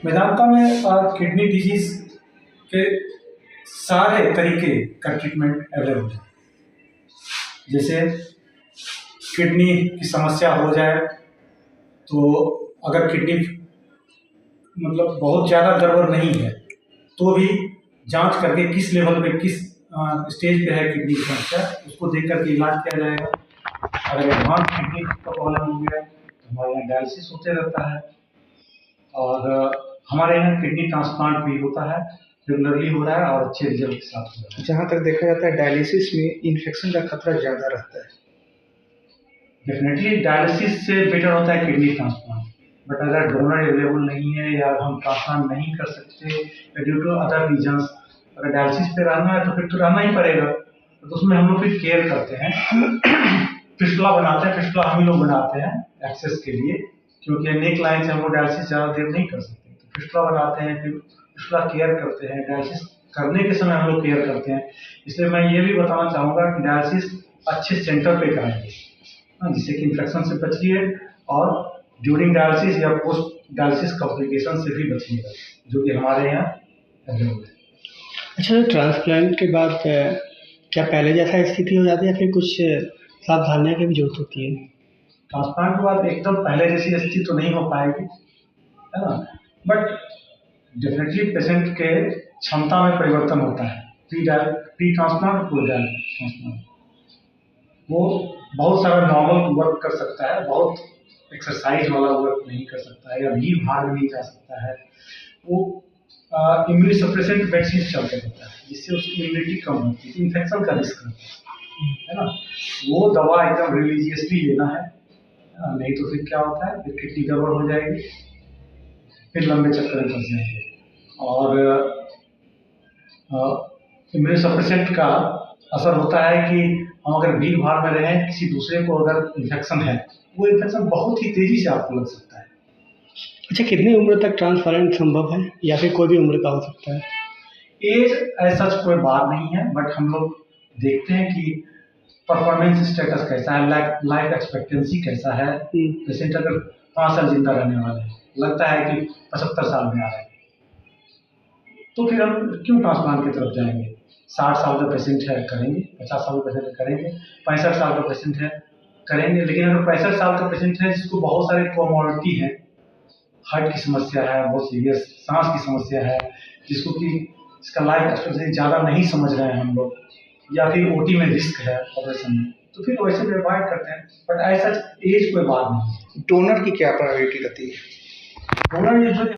वेदांता में kidney disease के सारे तरीके का ट्रीटमेंट अवेलेबल है। जैसे किडनी की समस्या हो जाए तो अगर किडनी मतलब बहुत ज़्यादा गड़बड़ नहीं है तो भी जांच करके किस लेवल पे किस स्टेज पे है किडनी की समस्या उसको देख करके इलाज किया जाएगा। अगर एडवांस किडनी का प्रॉब्लम हो गया तो हमारे यहाँ डायलिसिस होते रहता है और हमारे यहाँ किडनी ट्रांसप्लांट भी होता है, रेगुलरली हो रहा है और अच्छे रिजल्ट के साथ हो रहा है। जहाँ तक देखा जाता है डायलिसिस में इन्फेक्शन का खतरा ज़्यादा रहता है। डेफिनेटली डायलिसिस से बेटर होता है किडनी ट्रांसप्लांट, बट अगर डोनर अवेलेबल नहीं है या हम ट्रांसप्लांट नहीं कर सकते ड्यू टू अदर रीजंस, अगर डायलिसिस पे रहना है तो फिर तो रहना ही पड़ेगा। तो उसमें हम लोग फिर केयर करते हैं, फिस्टुला बनाते हैं, फिस्टुला हम लोग बनाते हैं एक्सेस के लिए, क्योंकि नेक लाइन से हम लोग डायलिसिस ज़्यादा देर नहीं कर सकते, तो फिस्टुला बनाते हैं, फिर फिस्टुला केयर करते हैं। डायलिसिस करने के समय हम लोग केयर करते हैं। इसलिए मैं ये भी बताना चाहूँगा कि डायलिसिस अच्छे सेंटर पे कराएंगे जिससे कि इन्फेक्शन से बचिए और ड्यूरिंग डायलिसिस या पोस्ट डायलिसिस कॉम्प्लिकेशन से भी बचिएगा, जो कि हमारे यहाँ अवेलेबल है। अच्छा, ट्रांसप्लांट के बाद क्या पहले जैसा स्थिति हो जाती है या फिर कुछ सावधानियाँ की भी जरूरत होती है? ट्रांसप्लांट के बाद एकदम पहले जैसी स्थिति तो नहीं हो पाएगी, है ना, बट डेफिनेटली पेशेंट के क्षमता में परिवर्तन होता है प्री ट्रांसप्लांट और पोस्ट ट्रांसप्लांट। वो बहुत सारा नॉर्मल वर्क कर सकता है, बहुत एक्सरसाइज वाला वर्क नहीं कर सकता है या भीड़ भाड़ में नहीं जा सकता है। वो इम्यूनो सप्रेसेंट वैक्सीन चलते रहता है जिससे उसकी इम्यूनिटी कम होती है, इन्फेक्शन का रिस्क रहता है ना। वो दवा एकदम रिलीजियसली लेना है, नहीं तो फिर क्या होता है, फिर किडनी गड़बड़ हो जाएगी, फिर लंबे चक्कर में फंस जाएंगे। और इम्यूनो सप्रेसेंट का असर होता है कि हम अगर भीड़ भाड़ में रहें, किसी दूसरे को अगर इन्फेक्शन है, वो इन्फेक्शन बहुत ही तेजी से आपको लग सकता है। अच्छा, कितनी उम्र तक ट्रांसप्लांट संभव है या फिर कोई भी उम्र का हो सकता है? एज ऐसा कोई बात नहीं है, बट हम लोग देखते हैं कि परफॉर्मेंस स्टेटस कैसा है, लाइफ एक्सपेक्टेंसी कैसा है। पेशेंट अगर 5 साल जिंदा रहने वाले हैं, लगता है कि 75 साल में आ रहे हैं, तो फिर हम क्यों ट्रांसप्लांट की तरफ जाएंगे। 60 साल का पेशेंट है करेंगे, 50 साल का पेशेंट करेंगे, 65 साल का पेशेंट है करेंगे। लेकिन अगर 65 साल का पेशेंट है जिसको बहुत सारे कोमोर्बिडिटी है, हार्ट की समस्या है, बहुत सीरियस सांस की समस्या है, जिसको कि इसका लाइफ एक्सपेक्टेंसी ज़्यादा नहीं समझ रहे हैं हम लोग, या फिर ओटी में रिस्क है ऑपरेशन में, तो फिर वैसे भी अवॉइड करते हैं। बट ऐसा एज कोई बात नहीं है। डोनर की क्या प्रायोरिटी रहती है? Donor usually